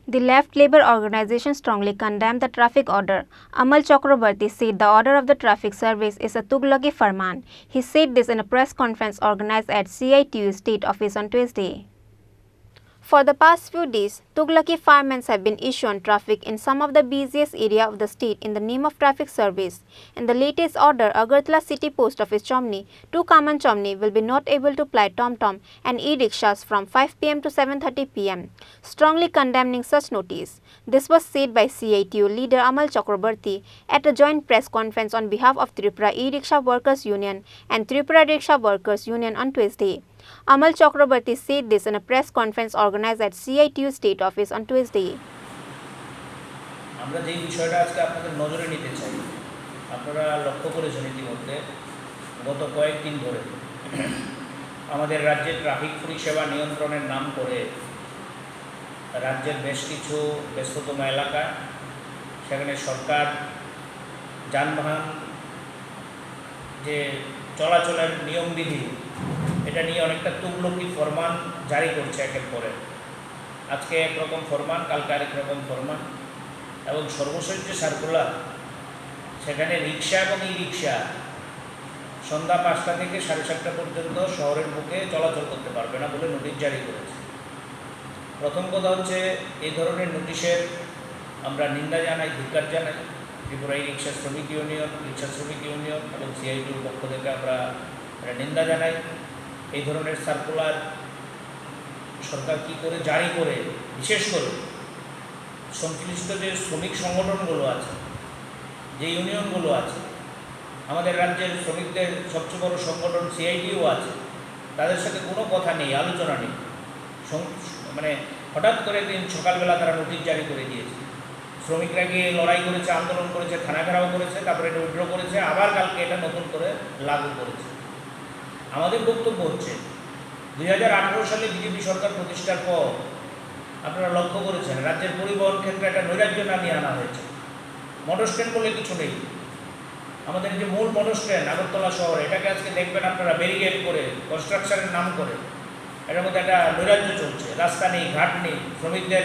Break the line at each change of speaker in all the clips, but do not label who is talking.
The left labor organization strongly condemned the traffic order. Amal Chakraborty said the order of the traffic service is a Tughlaqi Farman. He said this in a press conference organized at CITU State Office on Tuesday. For the past few days, Tughlaqi Farmans have been issuing traffic in some of the busiest areas of the state in the name of traffic service. In the latest order, Agartala City Post Office Chomni to Kaman Chomni will be not able to ply TomTom and e-rickshaws from 5 pm to 7:30 pm, strongly condemning such notice. This was said by CITU leader Amal Chakraborty at a joint press conference on behalf of Tripura E-Rickshaw Workers Union and Tripura Rickshaw Workers Union on Tuesday. Amal Chakraborty said this in a press conference organized at CITU State Office on Tuesday.
আমরা যে বিষয়টা আজকে আপনাদের নজরে নিতে চাই, আপনারা লক্ষ্য করেছেন ইতিমধ্যে গত কয়েকদিন ধরে আমাদের রাজ্যের ট্রাফিক পরিষেবা নিয়ন্ত্রণের নাম করে রাজ্যের বেশ কিছু ব্যস্ততম এলাকা সেখানে সরকার যানবাহন যে চলাচলের নিয়মবিধি এটা নিয়ে অনেকটা তুগলকি ফরমান জারি করছে একের পরে। আজকে একরকম ফরমান, কালকে আরেক রকম ফরমান, এবং সর্বশেষ যে সার্কুলার সেখানে রিক্সা এবং ই রিক্সা সন্ধ্যা 5টা থেকে 7:30 পর্যন্ত শহরের বুকে চলাচল করতে পারবে না বলে নোটিশ জারি করেছে। প্রথম কথা হচ্ছে, এই ধরনের নোটিশের আমরা নিন্দা জানাই, ধিক্কার জানাই। ত্রিপুরা রিক্সা শ্রমিক ইউনিয়ন, রিক্সা শ্রমিক ইউনিয়ন এবং সিআইটির পক্ষ থেকে আমরা নিন্দা জানাই। এই ধরনের সার্কুলার সরকার কী করে জারি করে, বিশেষ করে সংশ্লিষ্ট যে শ্রমিক সংগঠনগুলো আছে, যে ইউনিয়নগুলো আছে, আমাদের রাজ্যের শ্রমিকদের সবচেয়ে বড় সংগঠন সিআইটিও আছে, তাদের সাথে কোনো কথা নেই, আলোচনা নেই। মানে হঠাৎ করে দিন সকালবেলা তারা নোটিশ জারি করে দিয়েছে। শ্রমিকরা গিয়ে লড়াই করেছে, আন্দোলন করেছে, থানা ঘেরাও করেছে, তারপরে এটা উইথড্র করেছে, আবার কালকে এটা নতুন করে লাগু করেছে। আমাদের বক্তব্য হচ্ছে 2018 সালে বিজেপি সরকার প্রতিষ্ঠার পর আপনারা লক্ষ্য করেছেন রাজ্যের পরিবহন ক্ষেত্রে একটা নৈরাজ্য নামিয়ে আনা হয়েছে। মোটর স্ট্যান্ড বলে কিছু নেই। আমাদের যে মূল মোটর স্ট্যান্ড আগরতলা শহর, এটাকে আজকে দেখবেন আপনারা ব্যারিকেড করে, কনস্ট্রাকশনের নাম করে এটার মধ্যে একটা নৈরাজ্য চলছে। রাস্তা নেই, ঘাট নেই, শ্রমিকদের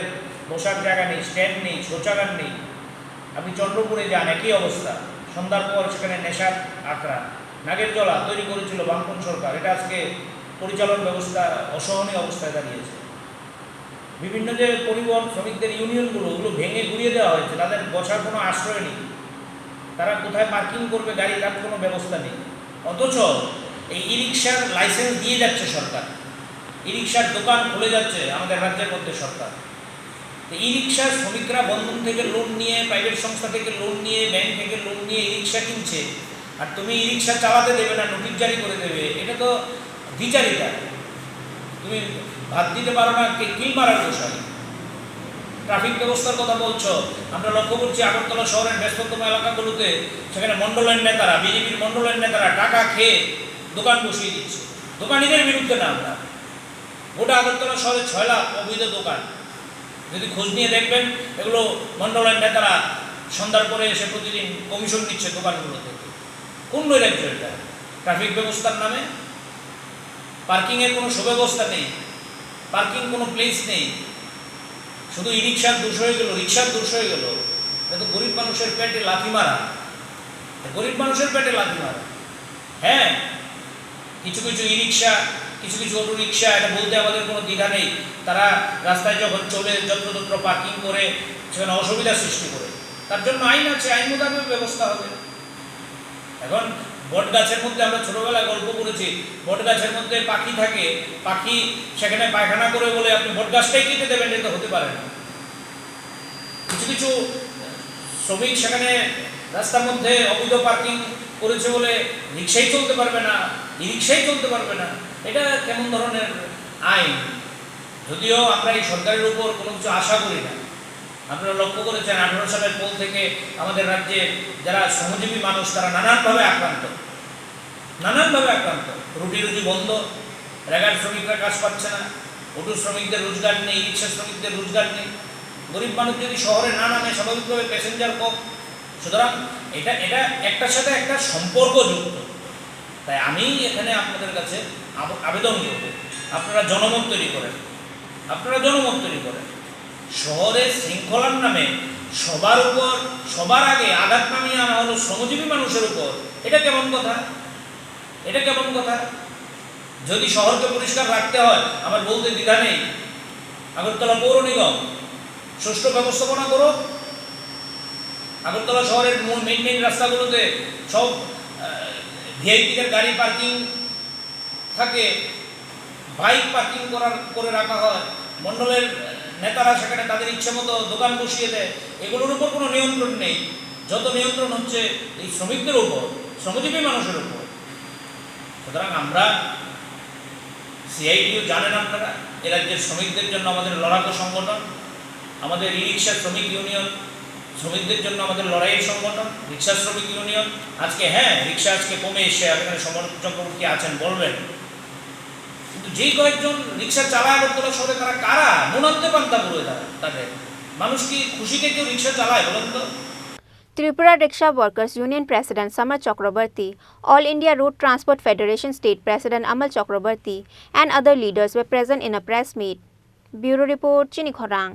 বসার জায়গা নেই, স্ট্যান্ড নেই, শৌচাগার নেই। আপনি চন্দ্রপুরে যান, একই অবস্থা। সন্ধ্যার পর সেখানে নেশার আখড়া, নাগের জলা তৈরি করেছিল বামপন্থী সরকার, এটা আজকে পরিচালন ব্যবস্থা অসহনীয় অবস্থায় দাঁড়িয়েছে। বিভিন্ন যে পরিবহন শ্রমিকদের ইউনিয়নগুলো, ওগুলো ভেঙে গুড়িয়ে দেওয়া হয়েছে, তাদের বসার কোনো আশ্রয় নেই। তারা কোথায় পার্কিং করবে গাড়ি, তার কোনো ব্যবস্থা নেই। অথচ এই ই রিক্সার লাইসেন্স দিয়ে যাচ্ছে সরকার, ই রিক্সার দোকান খুলে যাচ্ছে আমাদের রাজ্যের মধ্যে সরকার। ই রিক্সার শ্রমিকরা বন্ধন থেকে লোন নিয়ে, প্রাইভেট সংস্থা থেকে লোন নিয়ে, ব্যাংক থেকে লোন নিয়ে ই রিক্সা কিনছে, আর তুমি ই রিক্সা চালাতে দেবে না, নোটিশ জারি করে দেবে। এটা তো দ্বিচারিতা। তুমি ভাত দিতে পারো না, কিল মারার বিষয়। ট্রাফিক ব্যবস্থার কথা বলছো, আমরা লক্ষ্য করছি আগরতলা শহরের ব্যস্ততম এলাকাগুলোতে সেখানে মণ্ডলের নেতারা, বিজেপির মণ্ডলের নেতারা টাকা খেয়ে দোকান বসিয়ে দিচ্ছে। দোকানিদের বিরুদ্ধে না আমরা, গোটা আগরতলা শহরে 6 লাখ অবৈধ দোকান। যদি খোঁজ নিয়ে দেখবেন, এগুলো মণ্ডলের নেতারা সন্ধ্যার পরে এসে প্রতিদিন কমিশন নিচ্ছে দোকানগুলো থেকে। কোন নৈরাজ্য এটা? ট্রাফিক ব্যবস্থার নামে পার্কিংয়ের কোনো সুব্যবস্থা নেই, পার্কিং কোনো প্লেস নেই। শুধু ই রিক্সার দোষ হয়ে গেল, রিক্সার দোষ হয়ে গেল। এটা তো গরিব মানুষের পেটে লাথি মারা, গরিব মানুষের পেটে লাথি মারা। হ্যাঁ, কিছু কিছু ই রিক্সা, কিছু কিছু অটো রিক্সা, এটা বলতে আমাদের কোনো দ্বিধা নেই, তারা রাস্তায় যখন চলে যত্রতত্র পার্কিং করে সেখানে অসুবিধার সৃষ্টি করে। তার জন্য আইন আছে, আইন মোতাবেক ব্যবস্থা হবে। এখন বট গাছের মধ্যে আমরা ছোটবেলায় গল্প করেছি, বট গাছের মধ্যে পাখি থাকে, পাখি সেখানে পায়খানা করে বলে আপনি বট গাছটাই কেটে দেবেন, এটা হতে পারে না। কিছু কিছু শ্রমিক সেখানে রাস্তার মধ্যে অবৈধ পার্কিং করেছে বলে রিক্সাই চলতে পারবে না, ই রিক্সাই চলতে পারবে না। এটা কেমন ধরনের আইন? যদিও আমরা এই সরকারের উপর কোনো কিছু আশা করি না। আপনারা লক্ষ্য করেছেন 18 সালের পর থেকে আমাদের রাজ্যে যারা শ্রমজীবী মানুষ, তারা নানানভাবে আক্রান্ত, নানানভাবে আক্রান্ত। রুটি রুজি বন্ধ, রেগার শ্রমিকরা কাজ পাচ্ছে না, অটো শ্রমিকদের রোজগার নেই, ই রিক্সা শ্রমিকদের রোজগার নেই। গরিব মানুষ যদি শহরে না নামে, স্বাভাবিকভাবে প্যাসেঞ্জার কম। সুতরাং এটা এটা একটার সাথে একটা সম্পর্ক যুক্ত। তাই আমি এখানে আপনাদের কাছে আবেদন করব, আপনারা জনমত তৈরি করেন, আপনারা জনমত তৈরি করেন। শহরের শৃঙ্খলার নামে সবার উপর সবার আগে আঘাত নামিয়ে আনা হলো শ্রমজীবী মানুষের উপর। এটা কেমন কথা? এটা কেমন কথা? যদি শহরকে পরিষ্কার রাখতে হয়, আমার বলতে দ্বিধা নেই, আগরতলা পৌর নিগম সুষ্ঠু ব্যবস্থাপনা করো। আগরতলা শহরের মেইন রাস্তাগুলোতে সব ভিআইপিদের গাড়ি পার্কিং থাকে, বাইক পার্কিং করে রাখা হয়, মণ্ডলের নেতারা সেখানে তাদের ইচ্ছে মতো দোকান বসিয়ে দেয়। এগুলোর উপর কোনো নিয়ন্ত্রণ নেই। যত নিয়ন্ত্রণ হচ্ছে এই শ্রমিকদের উপর, শ্রমজীবী মানুষের উপর। সুতরাং আমরা সিআইটিও জানেন আপনারা, এ রাজ্যের শ্রমিকদের জন্য আমাদের লড়াকু সংগঠন, আমাদের ই রিক্সা শ্রমিক ইউনিয়ন শ্রমিকদের জন্য আমাদের লড়াইয়ের সংগঠন, রিক্সা শ্রমিক ইউনিয়ন। আজকে হ্যাঁ, রিক্সা আজকে কমে এসে এখানে সমর চক্রবর্তী আছেন বলবেন, কিন্তু যেই কয়েকজন রিক্সা চালায় আগরতলা শহরে তারা কারা? নুনান্তে পান্তা পুরো তাদের মানুষ কি খুশিতে কেউ রিক্সা চালায় বলেন তো?
Tripura Rickshaw Workers Union President Amal Chakraborty, All India Road Transport Federation State President Amal Chakraborty and other leaders were present in a press meet. Bureau Report, Chini, Khorang.